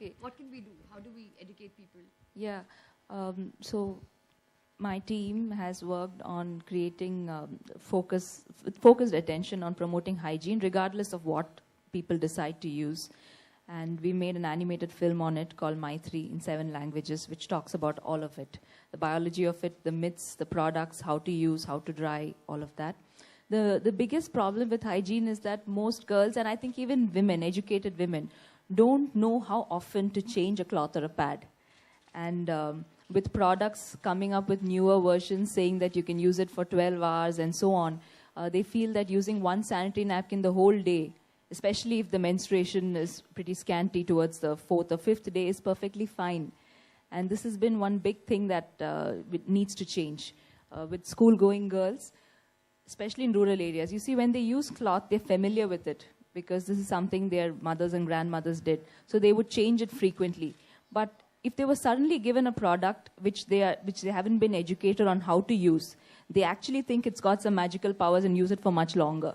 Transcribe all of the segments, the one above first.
Okay. What can we do? How do we educate people? Yeah. So my team has worked on creating focused attention on promoting hygiene, regardless of what people decide to use. And we made an animated film on it called My 3 in 7 languages, which talks about all of it. The biology of it, the myths, the products, how to use, how to dry, all of that. The biggest problem with hygiene is that most girls, and I think even women, educated women, don't know how often to change a cloth or a pad. And with products coming up with newer versions saying that you can use it for 12 hours and so on, they feel that using one sanitary napkin the whole day, especially if the menstruation is pretty scanty towards the 4th or 5th day, is perfectly fine. And this has been one big thing that needs to change. With school-going girls, especially in rural areas, you see when they use cloth, they're familiar with it because this is something their mothers and grandmothers did. So they would change it frequently. But if they were suddenly given a product which they haven't been educated on how to use, they actually think it's got some magical powers and use it for much longer.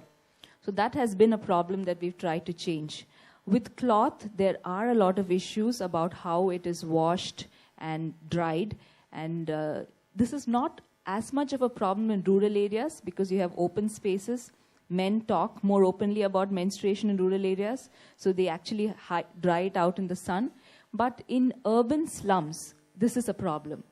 So that has been a problem that we've tried to change. With cloth, there are a lot of issues about how it is washed and dried. And this is not as much of a problem in rural areas because you have open spaces. Men talk more openly about menstruation in rural areas, so they actually dry it out in the sun. But in urban slums, this is a problem.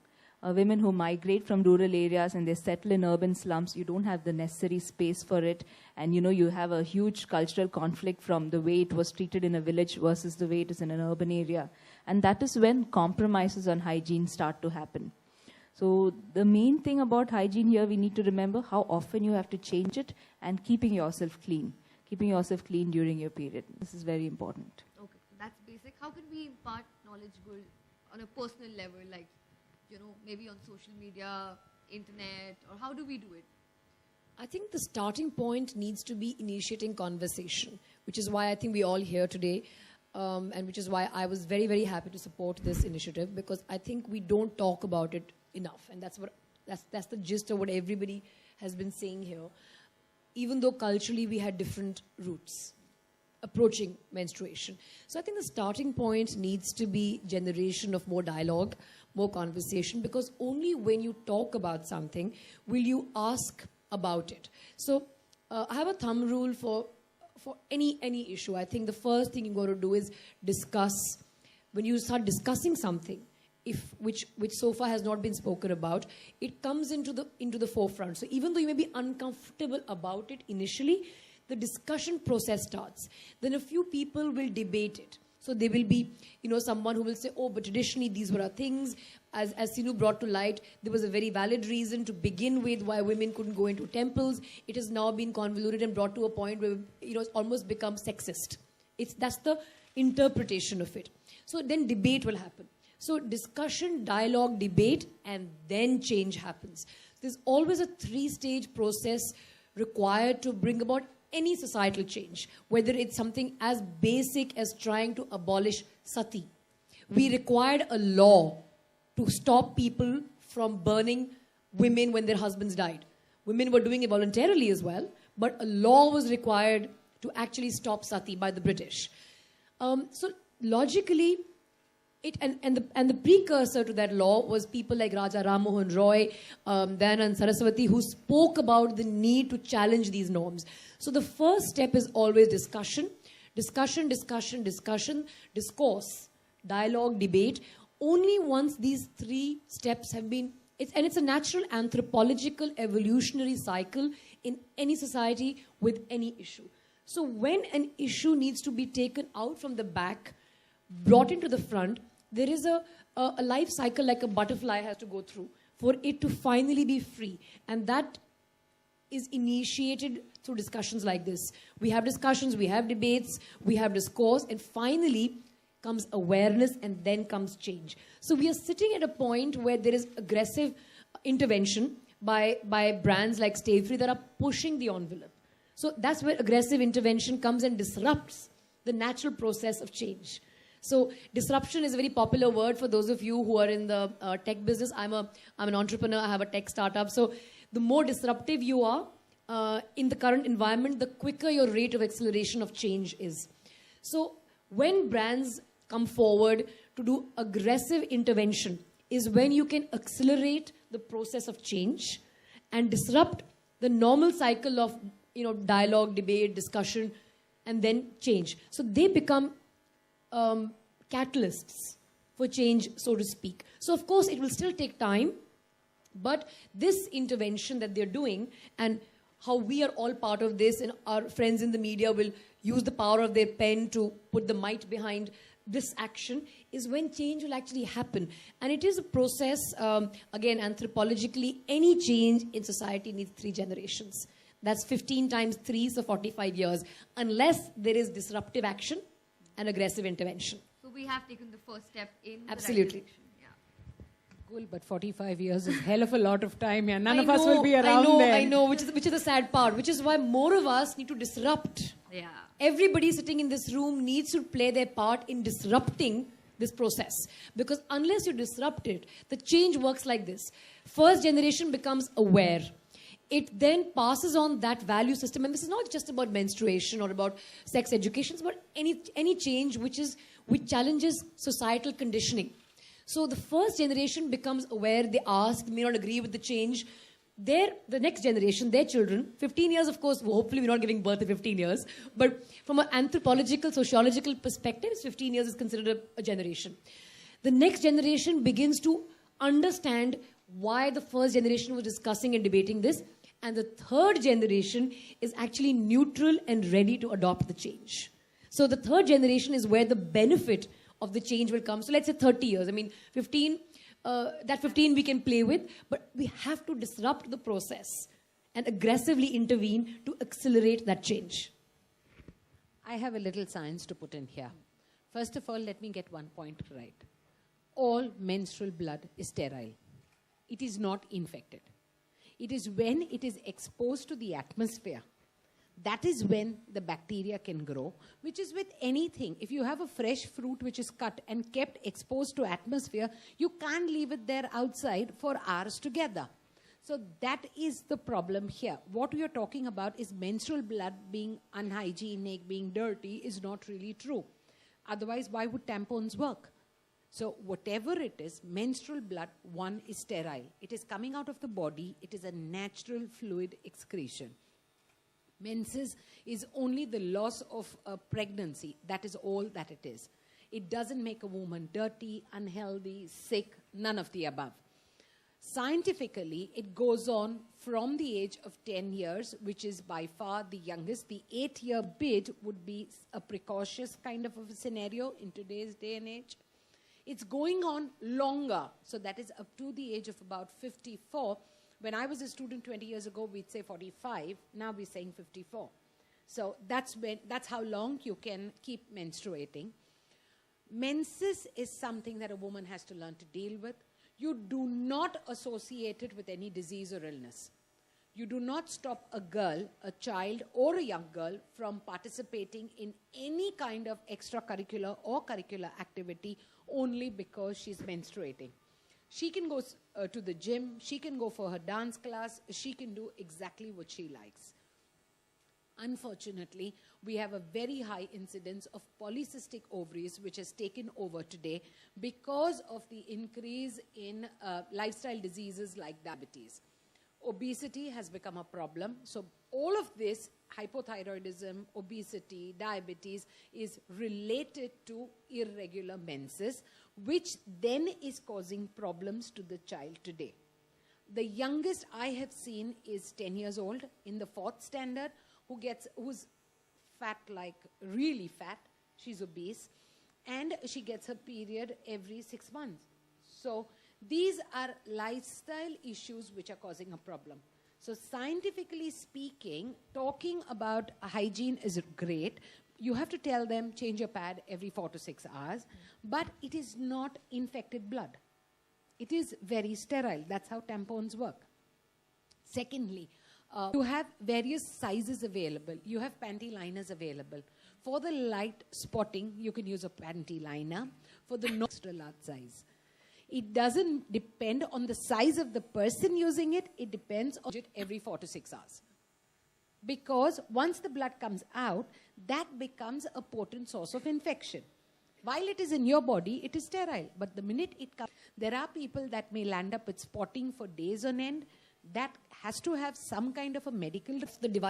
Women who migrate from rural areas and they settle in urban slums, you don't have the necessary space for it. And you have a huge cultural conflict from the way it was treated in a village versus the way it is in an urban area. And that is when compromises on hygiene start to happen. So the main thing about hygiene here, we need to remember how often you have to change it and keeping yourself clean. Keeping yourself clean during your period. This is very important. Okay, that's basic. How can we impart knowledge, Gul, on a personal level, like, maybe on social media, internet, or how do we do it? I think the starting point needs to be initiating conversation, which is why I think we're all here today. And which is why I was very, very happy to support this initiative, because I think we don't talk about it enough. And that's the gist of what everybody has been saying here. Even though culturally we had different routes approaching menstruation. So I think the starting point needs to be generation of more dialogue, more conversation, because only when you talk about something will you ask about it. So I have a thumb rule for any issue. I think the first thing you've got to do is discuss. When you start discussing something, which so far has not been spoken about, it comes into the forefront. So even though you may be uncomfortable about it initially, the discussion process starts. Then a few people will debate it. So there will be, someone who will say, oh, but traditionally these were our things. As Sinu brought to light, there was a very valid reason to begin with why women couldn't go into temples. It has now been convoluted and brought to a point where, it's almost become sexist. That's the interpretation of it. So then debate will happen. So discussion, dialogue, debate, and then change happens. There's always a 3-stage process required to bring about any societal change, whether it's something as basic as trying to abolish sati. We required a law to stop people from burning women when their husbands died. Women were doing it voluntarily as well, but a law was required to actually stop sati by the British. So logically, the precursor to that law was people like Raja Ram Mohan Roy, Dayanand Saraswati, who spoke about the need to challenge these norms. So the first step is always discussion, discourse, dialogue, debate. Only once these 3 steps have been, it's a natural anthropological evolutionary cycle in any society with any issue. So when an issue needs to be taken out from the back, brought into the front, there is a life cycle like a butterfly has to go through for it to finally be free. And that is initiated through discussions like this. We have discussions, we have debates, we have discourse, and finally comes awareness, and then comes change. So we are sitting at a point where there is aggressive intervention by brands like Stay Free that are pushing the envelope. So that's where aggressive intervention comes and disrupts the natural process of change. So disruption is a very popular word for those of you who are in the tech business. I'm an entrepreneur. I have a tech startup. So the more disruptive you are in the current environment, the quicker your rate of acceleration of change is. So when brands come forward to do aggressive intervention is when you can accelerate the process of change and disrupt the normal cycle of dialogue, debate, discussion, and then change. So they become catalysts for change, so to speak. So of course it will still take time, but this intervention that they're doing and how we are all part of this, and our friends in the media will use the power of their pen to put the might behind this action, is when change will actually happen. And it is a process, again, anthropologically, any change in society needs 3 generations. That's 15 times 3, so 45 years, unless there is disruptive action and aggressive intervention. So we have taken the first step in Absolutely. the right direction. Cool, but 45 years is hell of a lot of time. Yeah, none of us will be around then. I know, which is the sad part, which is why more of us need to disrupt. Yeah. Everybody sitting in this room needs to play their part in disrupting this process. Because unless you disrupt it, the change works like this. First generation becomes aware. It then passes on that value system. And this is not just about menstruation or about sex education. It's about any change which challenges societal conditioning. So the first generation becomes aware, they ask, may not agree with the change. The next generation, their children, 15 years, of course, hopefully we're not giving birth in 15 years, but from an anthropological, sociological perspective, 15 years is considered a generation. The next generation begins to understand why the first generation was discussing and debating this, and the third generation is actually neutral and ready to adopt the change. So the third generation is where the benefit of the change will come. So let's say 30 years. I mean, 15 we can play with, but we have to disrupt the process and aggressively intervene to accelerate that change. I have a little science to put in here. First of all, let me get one point right. All menstrual blood is sterile. It is not infected. It is when it is exposed to the atmosphere, that is when the bacteria can grow, which is with anything. If you have a fresh fruit which is cut and kept exposed to atmosphere, you can't leave it there outside for hours together. So that is the problem here. What we are talking about is menstrual blood being unhygienic, being dirty, is not really true. Otherwise, why would tampons work? So whatever it is, menstrual blood, one, is sterile. It is coming out of the body. It is a natural fluid excretion. Menses is only the loss of pregnancy. That is all that it is. It doesn't make a woman dirty, unhealthy, sick, none of the above. Scientifically, it goes on from the age of 10 years, which is by far the youngest. The 8-year bid would be a precautious kind of a scenario in today's day and age. It's going on longer. So that is up to the age of about 54. When I was a student 20 years ago, we'd say 45. Now we're saying 54. So that's how long you can keep menstruating. Menses is something that a woman has to learn to deal with. You do not associate it with any disease or illness. You do not stop a girl, a child, or a young girl from participating in any kind of extracurricular or curricular activity only because she's menstruating. She can go to the gym, she can go for her dance class, she can do exactly what she likes. Unfortunately, we have a very high incidence of polycystic ovaries, which has taken over today because of the increase in lifestyle diseases like diabetes. Obesity has become a problem. So all of this, hypothyroidism, obesity, diabetes, is related to irregular menses, which then is causing problems to the child today. The youngest I have seen is 10 years old in the 4th standard, who's fat, like really fat. She's obese, and she gets her period every 6 months. So these are lifestyle issues which are causing a problem. So scientifically speaking, talking about hygiene is great. You have to tell them, change your pad every 4 to 6 hours, but it is not infected blood. It is very sterile. That's how tampons work. Secondly, you have various sizes available. You have panty liners available. For the light spotting, you can use a panty liner. For the extra large size. It doesn't depend on the size of the person using it. It depends on it every 4 to 6 hours. Because once the blood comes out, that becomes a potent source of infection. While it is in your body, it is sterile. But the minute it comes, there are people that may land up with spotting for days on end. That has to have some kind of a medical... The device